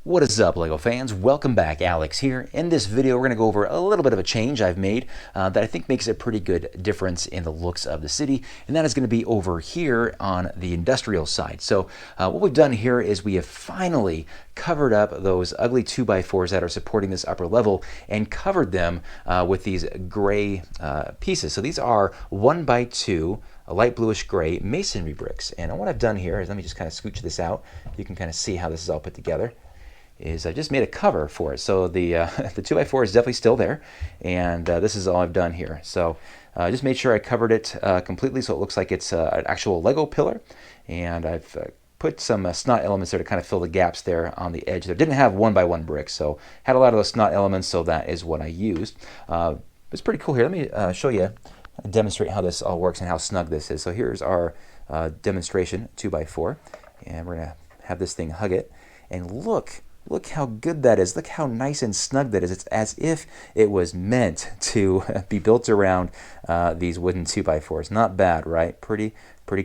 What is up, LEGO fans? Welcome back. Alex here. In this video, we're going to go over a little bit of a change I've made that I think makes a pretty good difference in the looks of the city, and that is going to be over here on the industrial side. So what we've done here is we have finally covered up those ugly 2x4s that are supporting this upper level and covered them with these gray pieces. So these are 1x2 a light bluish gray masonry bricks. And what I've done here is, let me just kind of scooch this out. You can kind of see how this is all put together. Is I just made a cover for it. So the the 2x4 is definitely still there, and this is all I've done here. So I just made sure I covered it completely so it looks like it's an actual Lego pillar, and I've put some snot elements there to kind of fill the gaps there on the edge. There didn't have 1x1 bricks, so had a lot of those snot elements, so that is what I used. It's pretty cool here. Let me show you, demonstrate how this all works and how snug this is. So here's our demonstration 2x4, and we're gonna have this thing hug it, and look how good that is. Look how nice and snug that is. It's as if it was meant to be built around these wooden 2x4s. Not bad, right? Pretty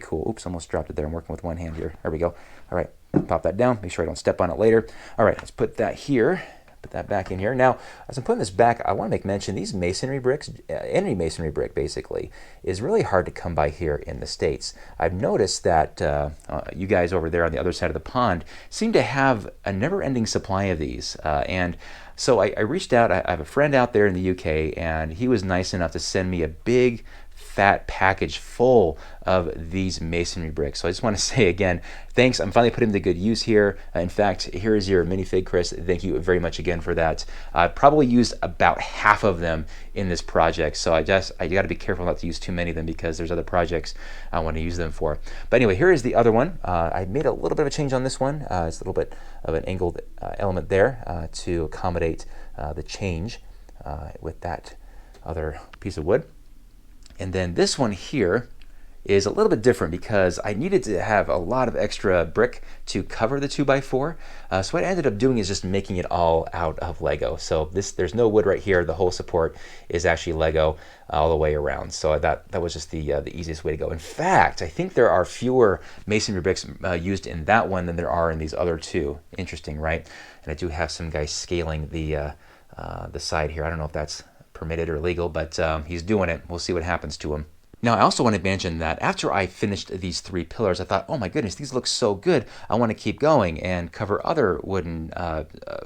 cool. Oops, almost dropped it there. I'm working with one hand here. There we go. All right, pop that down. Make sure I don't step on it later. All right, let's put that here. Put that back in here. Now, as I'm putting this back, I want to make mention these masonry bricks, any masonry brick basically, is really hard to come by here in the States. I've noticed that you guys over there on the other side of the pond seem to have a never-ending supply of these. And so I reached out. I have a friend out there in the UK, and he was nice enough to send me a big fat package full of these masonry bricks. So I just want to say again, thanks. I'm finally putting them to good use here. In fact, here is your minifig, Chris. Thank you very much again for that. I probably used about half of them in this project, so I got to be careful not to use too many of them because there's other projects I want to use them for. But anyway, here is the other one. I made a little bit of a change on this one. It's a little bit of an angled element there to accommodate the change with that other piece of wood. And then this one here is a little bit different because I needed to have a lot of extra brick to cover the 2x4. So what I ended up doing is just making it all out of Lego. So there's no wood right here. The whole support is actually Lego all the way around. So that was just the easiest way to go. In fact, I think there are fewer masonry bricks used in that one than there are in these other two. Interesting, right? And I do have some guys scaling the side here. I don't know if that's permitted or legal, but he's doing it. We'll see what happens to him. Now, I also want to mention that after I finished these three pillars, I thought, oh my goodness, these look so good. I want to keep going and cover other wooden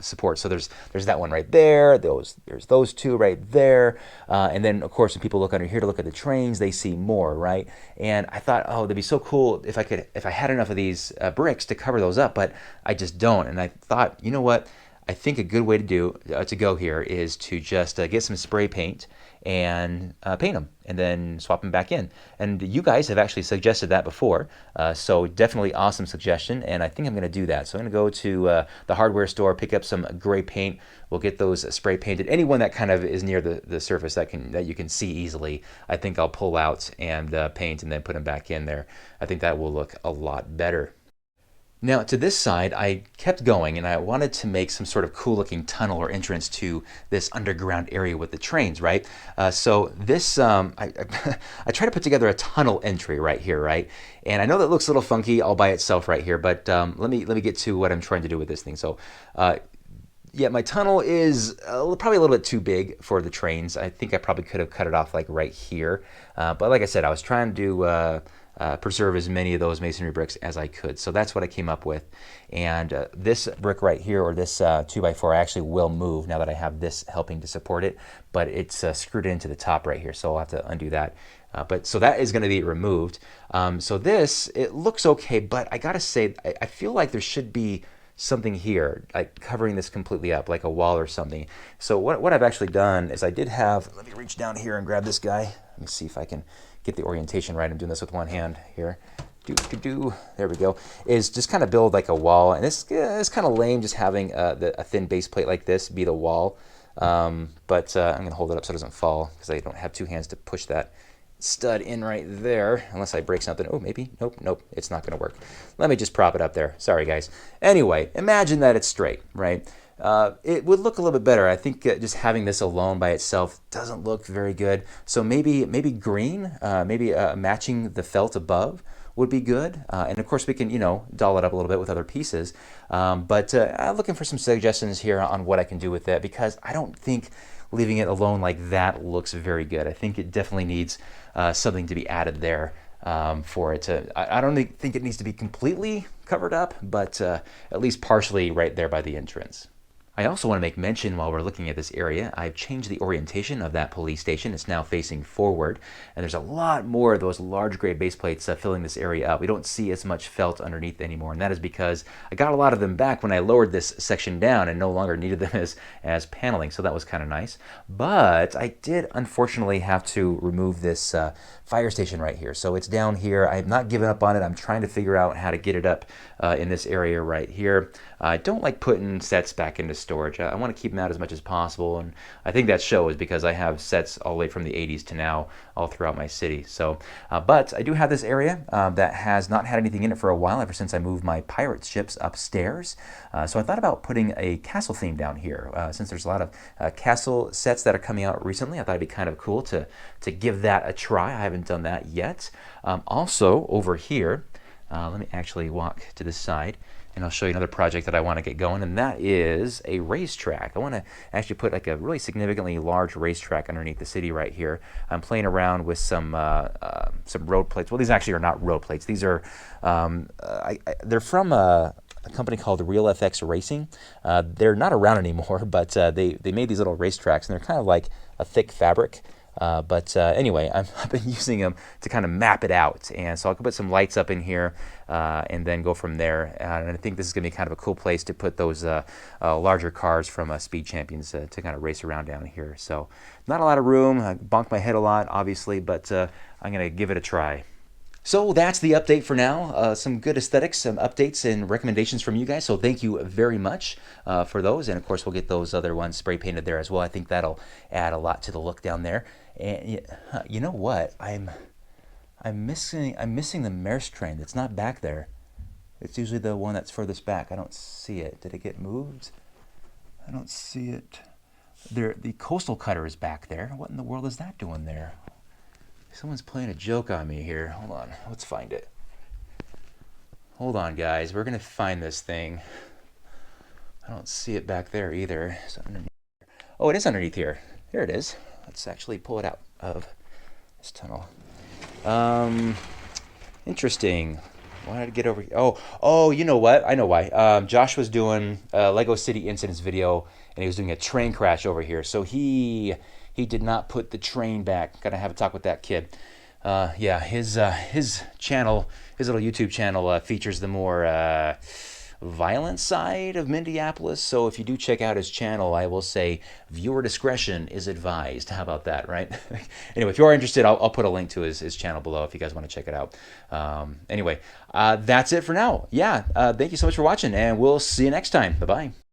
supports. So there's that one right there. There's those two right there. And then, of course, when people look under here to look at the trains, they see more, right? And I thought, oh, that'd be so cool if I had enough of these bricks to cover those up, but I just don't. And I thought, you know what? I think a good way to go here is to just get some spray paint and paint them and then swap them back in. And you guys have actually suggested that before, so definitely awesome suggestion, and I think I'm going to do that. So I'm going to go to the hardware store, pick up some gray paint. We'll get those spray painted. Anyone that kind of is near the surface that you can see easily, I think I'll pull out and paint and then put them back in there. I think that will look a lot better. Now, to this side, I kept going, and I wanted to make some sort of cool-looking tunnel or entrance to this underground area with the trains, right? So this, I try to put together a tunnel entry right here, right? And I know that looks a little funky all by itself right here, but let me get to what I'm trying to do with this thing. So, yeah, my tunnel is probably a little bit too big for the trains. I think I probably could have cut it off like right here. But like I said, I was trying to preserve as many of those masonry bricks as I could. So that's what I came up with. And this brick right here, or this 2x4, I actually will move now that I have this helping to support it, but it's screwed into the top right here, so I'll have to undo that. So that is going to be removed. So this, it looks okay, but I gotta say, I feel like there should be something here, like covering this completely up, like a wall or something. So what I've actually done is I did have, let me reach down here and grab this guy. Let me see if I can get the orientation right. I'm doing this with one hand here. There we go. Is just kind of build like a wall, and it's kind of lame just having a thin base plate like this be the wall. But I'm gonna hold it up so it doesn't fall because I don't have two hands to push that stud in right there, unless I break something. Oh, maybe. Nope, it's not gonna work. Let me just prop it up there. Sorry, guys. Anyway, imagine that it's straight, right? It would look a little bit better. I think just having this alone by itself doesn't look very good. So maybe green, maybe matching the felt above would be good. And of course, we can, doll it up a little bit with other pieces. But I'm looking for some suggestions here on what I can do with that, because I don't think leaving it alone like that looks very good. I think it definitely needs something to be added there for it to. I don't think it needs to be completely covered up, but at least partially right there by the entrance. I also want to make mention while we're looking at this area, I've changed the orientation of that police station. It's now facing forward, and there's a lot more of those large gray base plates filling this area up. We don't see as much felt underneath anymore, and that is because I got a lot of them back when I lowered this section down and no longer needed them as paneling, so that was kind of nice. But I did unfortunately have to remove this fire station right here. So it's down here. I've not given up on it. I'm trying to figure out how to get it up in this area right here. I don't like putting sets back into storage. I want to keep them out as much as possible, and I think that shows because I have sets all the way from the 80s to now all throughout my city. So, but I do have this area that has not had anything in it for a while, ever since I moved my pirate ships upstairs. So I thought about putting a castle theme down here. Since there's a lot of castle sets that are coming out recently, I thought it'd be kind of cool to give that a try. I haven't done that yet. Also over here, let me actually walk to this side, and I'll show you another project that I want to get going, and that is a racetrack. I want to actually put like a really significantly large racetrack underneath the city right here. I'm playing around with some road plates. Well, these actually are not road plates. These are they're from a company called Real FX Racing. They're not around anymore, but they made these little racetracks, and they're kind of like a thick fabric. Anyway, I've been using them to kind of map it out, and so I can put some lights up in here and then go from there. And I think this is going to be kind of a cool place to put those larger cars from Speed Champions to kind of race around down here. So not a lot of room. I bonked my head a lot, obviously, but I'm going to give it a try. So that's the update for now. Some good aesthetics, some updates and recommendations from you guys. So thank you very much for those. And of course, we'll get those other ones spray painted there as well. I think that'll add a lot to the look down there. And you know what? I'm missing the Maersk train that's not back there. It's usually the one that's furthest back. I don't see it. Did it get moved? I don't see it. The coastal cutter is back there. What in the world is that doing there? Someone's playing a joke on me here. Hold on. Let's find it. Hold on, guys. We're going to find this thing. I don't see it back there either. It's underneath. Oh, it is underneath here. Here it is. Let's actually pull it out of this tunnel. Interesting. Why did I get over here? Oh, you know what? I know why. Josh was doing a Lego City Incidents video, and he was doing a train crash over here. So he did not put the train back. Gotta have a talk with that kid. Yeah, his channel, his little YouTube channel features the more violent side of Mindyapolis. So if you do check out his channel, I will say viewer discretion is advised. How about that, right? Anyway, if you are interested, I'll put a link to his channel below if you guys want to check it out. Anyway, that's it for now. Yeah, thank you so much for watching, and we'll see you next time. Bye-bye.